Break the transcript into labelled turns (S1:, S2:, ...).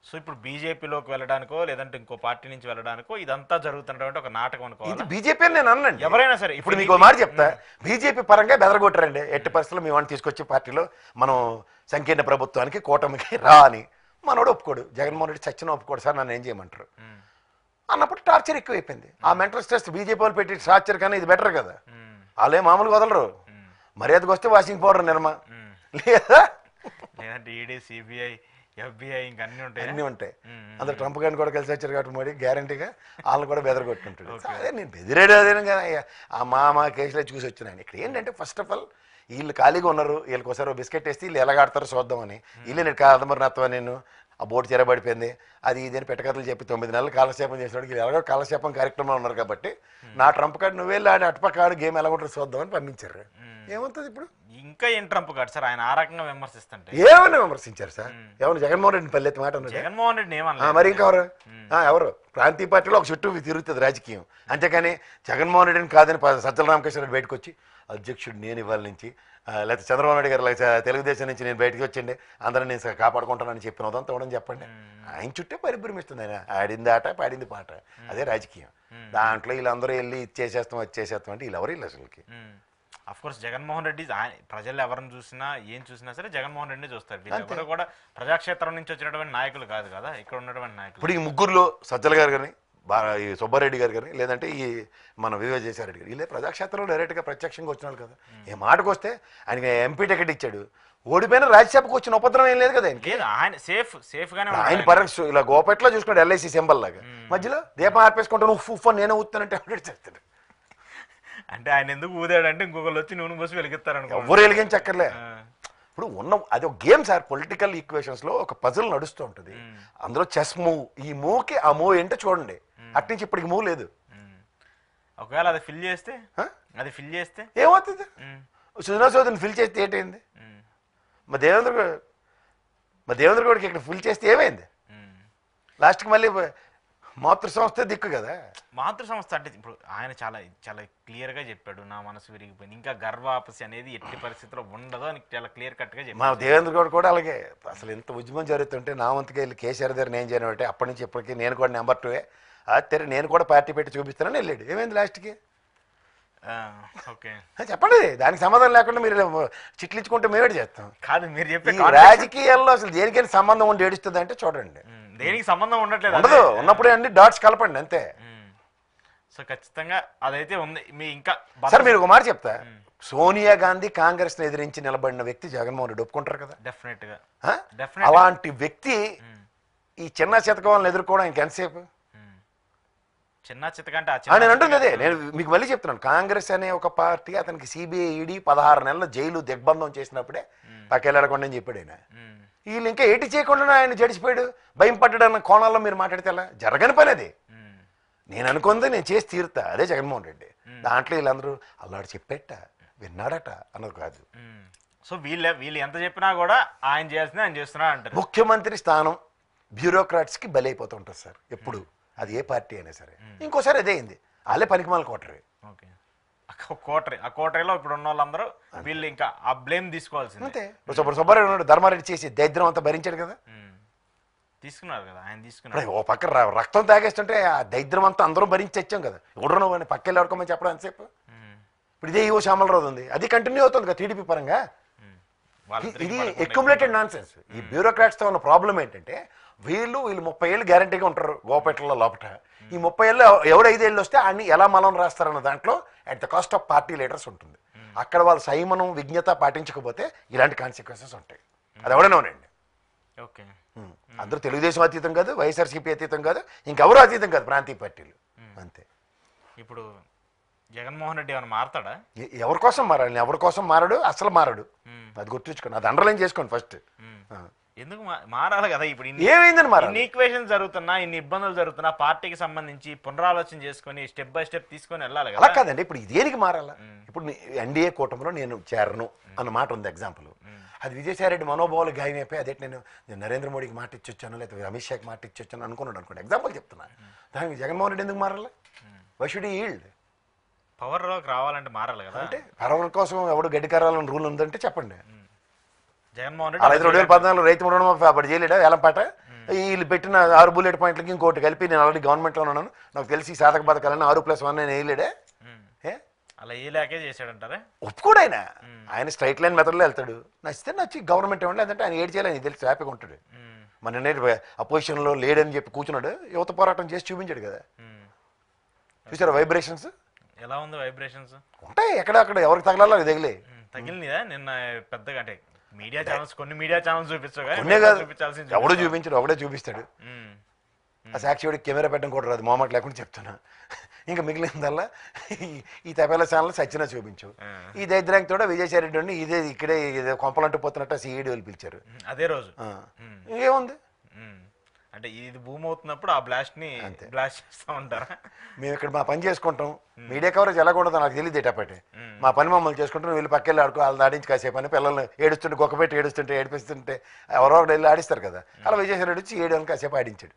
S1: So ఇప్పుడు బీజేపీలోకి వెళ్ళడానికో లేదంటే ఇంకో పార్టీ నుంచి వెళ్ళడానికో ఇదంతా జరుగుతున్నటువంటి ఒక నాటకం అనుకోవాలి.
S2: ఇది బీజేపీ అని నేను అన్నానండి.
S1: ఎవరైనా సరే
S2: ఇప్పుడు మీకు మాట చెప్తా, బీజేపీ పరంగా బెదరగొట్టారండి. ఎట్టి పరిస్థితుల్లో మీ వాడిని తీసుకొచ్చి పార్టీలో మనం సంకీర్ణ ప్రభుత్వానికి కూటమికి రా అని మనోడు ఒప్పుకోడు. జగన్మోహన్ రెడ్డి చచ్చిన ఒప్పుకోడు. సార్ నన్ను ఏం చేయమంటారు అన్నప్పుడు టార్చర్ ఎక్కువైపోయింది. ఆ మెంటల్ స్ట్రెస్ బీజేపీ వాళ్ళు పెట్టి టార్చర్ కానీ ఇది బెటర్ కదా. వాళ్ళే మామూలుగా వదలరు. మర్యాదకు వస్తే వాషింగ్ పౌడర్ నిర్మ లేదా
S1: లేదంటే ఈడీ, సిబిఐ, FBI ఇంకా
S2: అన్నీ ఉంటాయి. అందులో ట్రంప్ గారిని కూడా కలిసి వచ్చారు కాబట్టి మోడీ గ్యారంటీగా వాళ్ళని కూడా బెదరగొట్టుంటాడు. అదే నేను బెదిరేడు అదే ఆ మా కేసులో చూసి వచ్చినాను. ఇక్కడ ఏంటంటే ఫస్ట్ ఆఫ్ ఆల్ వీళ్ళు ఖాళీగా ఉన్నారు, వీళ్ళకి ఒకసారి బిస్కెట్ వేస్తే వీళ్ళు ఎలాగాడతారో చూద్దామని వీళ్ళు నేను కాదమరినత్వం నేను ఆ బోర్డు చెరబడిపోయింది అది ఇదని పెట్టకథలు చెప్పి 9 నెలలు కాలక్షేపం చేసినప్పుడు ఎలాగో కాలక్షేపం కార్యక్రమాలు ఉన్నారు కాబట్టి నా ట్రంప్ కార్డు నువ్వు వెళ్ళి ఆడి అటుపక్క ఆడు గేమ్ ఎలా ఉంటుందో చూద్దామని పంపించారు. ఏమవుతుంది ఇప్పుడు?
S1: ఇంకా ఏం ట్రంప్ కార్డు సార్ ఆయన ఆ రకంగా విమర్శిస్తుంటే
S2: ఏమని విమర్శించారు సార్? ఎవరు జగన్మోహన్ రెడ్డిని పల్లెత్తి మాట అన్నారు.
S1: జగన్మోహన్ రెడ్డి ఏమన్నా
S2: మరి ఇంకెవరు ఎవరు ప్రాంతీయ పార్టీలో ఒక చుట్టూ తిరుగుతుంది రాజకీయం. అంతేకాని జగన్మోహన్ రెడ్డిని కాదని సజ్జల రామకృష్ణ రెడ్డి బయటకు వచ్చి అధ్యక్షుడు నేను ఇవాళ నుంచి లేకపోతే చంద్రబాబు నాయుడు గారు లేకపోతే తెలుగుదేశం నుంచి నేను బయటకు వచ్చండి అందరూ నేను కాపాడుకుంటానని చెప్పిన ఉదంతా ఇవ్వడం చెప్పండి. ఆయన చుట్టే పరిభ్రమిస్తుంది. ఆయన ఆడింది ఆట పాడింది పాట, అదే రాజకీయం. దాంట్లో వీళ్ళందరూ వెళ్ళి ఇచ్చేసేస్తాం అంటే వీళ్ళు ఎవరు వీళ్ళు అసలుకి?
S1: అఫ్ కోర్స్ జగన్మోహన్ రెడ్డి ప్రజలు ఎవరిని చూసినా ఏం చూసినా సరే జగన్మోహన్ రెడ్డిని చూస్తారు. వీళ్ళెవరు కూడా ప్రజాక్షేత్రం నుంచి వచ్చినటువంటి నాయకులు కాదు కదా ఇక్కడ ఉన్నటువంటి నాయకులు.
S2: ఇప్పుడు ఈ ముగ్గురులో సజ్జల గారు కానీ ఈ సుబ్బారెడ్డి గారు కానీ లేదంటే ఈ మన విజయసాయిరెడ్డి గారు వీళ్ళే ప్రజాక్షేత్రంలో డైరెక్ట్గా ప్రత్యక్షంగా వచ్చినారు కదా. ఏ మాటకు వస్తే ఆయనకి ఎంపీ టికెట్ ఇచ్చాడు, ఓడిపోయిన రాజ్యసభకు వచ్చిన ఉపద్రవం ఏం లేదు కదా
S1: ఆయన సేఫ్ గానే
S2: ఆయన పరీక్ష ఇలా గోపెట్లో చూసుకున్నాడు LIC సింబల్ లాగా. మధ్యలో దీపం ఆర్పేసుకుంటాను ఉఫ్ నేను ఊతానంటే అప్డేట్ చేస్తాడు.
S1: అంటే ఆయన ఎందుకు ఊదాడంటే ఇంకొకరు వచ్చి నూనె పోసి వెలిగిస్తారనుకో.
S2: ఎవరు వెలిగించక్కర్లే. ఇప్పుడు ఉన్న అది ఒక గేమ్ సార్. పొలిటికల్ ఈక్వేషన్స్ లో ఒక పజిల్ నడుస్తూ ఉంటుంది. అందులో చెస్ మూవ్, ఈ మూవ్కి ఆ మూవ్ ఏంటో చూడండి. అట్నుంచి ఇప్పటికి మూవ్ లేదు.
S1: ఒకవేళ అది ఫిల్ చేస్తే
S2: ఏమవుతుంది? సుజనా చౌదరిని ఫిల్ చేస్తే ఏంటైంది? మా దేవేంద్ర గౌడ్కి ఇక్కడ ఫిల్ చేస్తే ఏమైంది? లాస్ట్కి మళ్ళీ మాతృ సంస్థ దిక్కు కదా.
S1: మాతృ సంస్థ అంటే ఇప్పుడు ఆయన చాలా చాలా క్లియర్గా చెప్పాడు, నా మనసు విరిగిపోయింది, ఇంకా గర్వాపసి అనేది ఎట్టి పరిస్థితిలో ఉండదు అని చాలా క్లియర్ కట్గా చెప్పాడు.
S2: మా దేవేంద్ర గౌడ్ కూడా అలాగే. అసలు ఎంత ఉద్యమం జరుగుతుంటే నా వంతుకి వెళ్ళి కేసీఆర్ దగ్గర నేను చేయను అంటే అప్పటి నుంచి ఇప్పటికీ నేను కూడా నెంబర్ 2 తెర నేను కూడా పార్టీ పెట్టి చూపిస్తానని వెళ్ళాడు. ఏమైంది లాస్ట్కి?
S1: ఓకే
S2: చెప్పండి. దానికి సమాధానం లేకుండా మీరు చిట్లించుకుంటే మేమేటి చేస్తాం
S1: కాదు. మీరు చెప్పే
S2: రాజకీయాల్లో అసలు దేనికైనా సంబంధం ఉండి ఏడుస్తుంది అంటే చూడండి.
S1: దేనికి సంబంధం ఉండట్లేదు.
S2: ఉండదు. ఉన్నప్పుడే అన్ని డాట్స్ కలపండి అంతే.
S1: సో ఖచ్చితంగా అదైతే ఉంది. మీ ఇంకా
S2: సార్ మీరు ఒక మాట చెప్తా, సోనియా గాంధీ కాంగ్రెస్ ని ఎదిరించి నిలబడిన వ్యక్తి జగన్మోహన్ రెడ్డి ఒప్పుకుంటారు కదా.
S1: డెఫినెట్ గా
S2: అలాంటి వ్యక్తి ఈ చిన్న శతకాలను ఎదుర్కోవడం ఇంకెంతసేపు?
S1: చిన్న చితకంటే
S2: నేను అంటుంది అదే. నేను మీకు మళ్ళీ చెప్తున్నాను, కాంగ్రెస్ అనే ఒక పార్టీ అతనికి CBI ED 16 నెలల జైలు దిగ్బంధం చేసినప్పుడే పక్కెళ్ళకుండా అని చెప్పాడు ఆయన. వీళ్ళు ఇంకా ఏటి చేయకుండా ఆయన జడిచిపోయాడు. భయం పడ్డాడన్న కోణాల్లో మీరు మాట్లాడితే ఎలా? జరగని పని అది. నేను అనుకుంది నేను చేసి తీరుతా, అదే జగన్మోహన్ రెడ్డి. దాంట్లో వీళ్ళందరూ అల్లాడు చెప్పేట విన్నాడట అన్నది కాదు.
S1: సో వీళ్ళు ఎంత చెప్పినా కూడా ఆయన చేయాల్సింది ఆయన చేస్తున్నాడు అంటారు.
S2: ముఖ్యమంత్రి స్థానం బ్యూరోక్రాట్స్కి బలైపోతూ ఉంటుంది సార్ ఎప్పుడు, అది ఏ పార్టీ అయినా సరే. ఇంకోసారి అదే అయింది, వాళ్ళే పనికిమాల కోటరీ.
S1: ఓకే, ఆ కోటరీలో ఇప్పుడు ఉన్న వాళ్ళందరూ వీళ్ళు ఇంకా ఆ బ్లేమ్ తీసుకోవాల్సింది
S2: అంతే. సుబ్బారెడ్డి ఉన్నాడు, ధర్మారెడ్డి చేసి దరిద్రం అంతా భరించాడు కదా,
S1: తీసుకున్నారు కదా ఆయన తీసుకున్నాడు.
S2: ఓ పక్క రక్తం తాగేస్తుంటే ఆ దరిద్రం అంతా అందరం భరించి వచ్చాం కదా. ఎవడో నువ్వు పక్కెళ్ళి ఆడుకోమని చెప్పడం ఎంతసేపు? ఇప్పుడు ఇదే ఈవో శ్యామలరావు ఉంది, అది కంటిన్యూ అవుతుంది కదా టీడీపీ పరంగా. ఇది అక్యుములేటెడ్ నాన్ సెన్స్. ఈ బ్యూరోక్రాట్స్తో ఉన్న ప్రాబ్లం ఏంటంటే వీళ్ళు 30 ఏళ్ళు గ్యారంటీగా ఉంటారు గోపేటలో లోపల. ఈ 30 ఏళ్ళు ఎవడు 5 ఏళ్ళు వస్తే అన్ని ఎలా మలం రాస్తారన్న దాంట్లో at the cost of party leaders ఉంటుంది. అక్కడ వాళ్ళు సంయమనం విజ్ఞత పాటించకపోతే ఇలాంటి కాన్సిక్వెన్సెస్ ఉంటాయి. అది ఎవడైనా ఉండండి.
S1: ఓకే,
S2: అందరూ తెలుగుదేశం అతీతం కాదు, వైఎస్ఆర్సీపీ అతీతం కాదు, ఇంకెవరు అతీతం కాదు, ప్రాంతీయ పార్టీలు అంతే.
S1: ఇప్పుడు జగన్మోహన్ రెడ్డి ఏమైనా మారతాడా?
S2: ఎవరి కోసం మారాలి? ఎవరి కోసం మారాడు? అసలు మారాడు. అది గుర్తుంచుకోండి, అది అండర్లైన్ చేసుకోండి ఫస్ట్.
S1: ఎందుకు మారాలి కదా? ఇప్పుడు
S2: ఏమైందని మారాలి?
S1: ఈక్వేషన్ జరుగుతున్నా, ఇన్ని ఇబ్బందులు జరుగుతున్నా, పార్టీకి సంబంధించి పునరాలోచన చేసుకుని స్టెప్ బై స్టెప్ తీసుకొని వెళ్ళాలి కదా.
S2: అలా కాదండి, ఇప్పుడు దేనికి మారాలా? ఇప్పుడు ఎన్డీఏ కూటమిలో నేను చేరను అన్న మాట ఉంది ఎగ్జాంపుల్. అది విజయసాయిరెడ్డి మనోభావాలు గాయమైపోయి అదే నేను నరేంద్ర మోడీకి మాట ఇచ్చొచ్చాను లేకపోతే అమిత్ షాకి మాట ఇచ్చొచ్చాను అనుకున్నాడు అనుకోండి, ఎగ్జాంపుల్ చెప్తున్నా. దానికి జగన్మోహన్ రెడ్డి ఎందుకు మారాలి? Why should he yield?
S1: పవర్లోకి రావాలంటే మారాలి కదా.
S2: అంటే పవర్ కోసం ఎవడు గడ్డికారాలని రూల్ ఉందంటే చెప్పండి.
S1: జగన్మోహన్ రెడ్డి
S2: 2014 రైతు రుణమాఫీ అప్పుడు చేయలేడా వేలంపాట? వీళ్ళు పెట్టిన 6 బుల్లెట్ పాయింట్లకి ఇంకోటి కలిపి నేను ఆల్రెడీ గవర్నమెంట్లో ఉన్నాను, నాకు తెలిసి సాధక బతకాలని 6+1 నేను వేయలేడే.
S1: అలా ఏలాగే చేశాడంటారా?
S2: ఒప్పుకోడు ఆయన స్ట్రైట్ లైన్ మెథడ్లో వెళ్తాడు. నచ్చితే నచ్చి గవర్నమెంట్ ఇవ్వండి, లేదంటే ఆయన ఏడు చేయాలని తెలిసి హ్యాపీగా ఉంటాడు. మన అపోజిషన్లో లేడని చెప్పి కూర్చున్నాడు, యువత పోరాటం చేసి చూపించాడు కదా. చూసారా వైబ్రేషన్స్
S1: ఎలా ఉంది? వైబ్రేషన్స్
S2: ఉంటాయి ఎక్కడక్కడ, ఎవరికి తగలాలో అది తగిలే.
S1: తగిలిందా నిన్న పెద్దగా? అంటే మీడియా ఛానల్స్, కొన్ని మీడియా ఛానల్స్ చూపించగా
S2: చూపించాల్సింది ఎవడో చూపించడు, ఒకడే చూపిస్తాడు. ఆ సాక్షివాడికి కెమెరా పెట్టడం కూడా రాదు, మొహమాట లేకుండా చెప్తున్నా. ఇంకా మిగిలిందల్లా ఈ తపేలా ఛానల్ సచ్చినా చూపించు. ఈ దరిద్రానికి కూడా విజయసాయి రెడ్డి ఇదే ఇక్కడే కొంపలంటూ పోతున్నట్టు సిఐడి వాళ్ళు పిలిచారు
S1: అదే రోజు.
S2: ఇంకేముంది
S1: అంటే ఇది భూమి అవుతున్నప్పుడు ఆ బ్లాస్ట్ ని బ్లాస్ట్ చేస్తా ఉంటారా?
S2: మేము ఇక్కడ మా పని చేసుకుంటాం, మీడియా కవరేజ్ ఎలా ఉండదో నాకు తెలియదు ఏటప్పటి. మా పని మమ్మల్ని చేసుకుంటాం, వీళ్ళు పక్కెళ్ళి ఆడుకో, వాళ్ళు ఆడించి కాసేపు అని పిల్లల్ని ఏడుస్తుంటే గొక్క పెట్టి ఏడుస్తుంటే ఏడిపిస్తుంటే ఎవరో ఒకటి వెళ్ళి ఆడిస్తారు కదా, అలా విజయసాయి రెడ్డి వచ్చి 7 కాసేపు ఆడించాడు.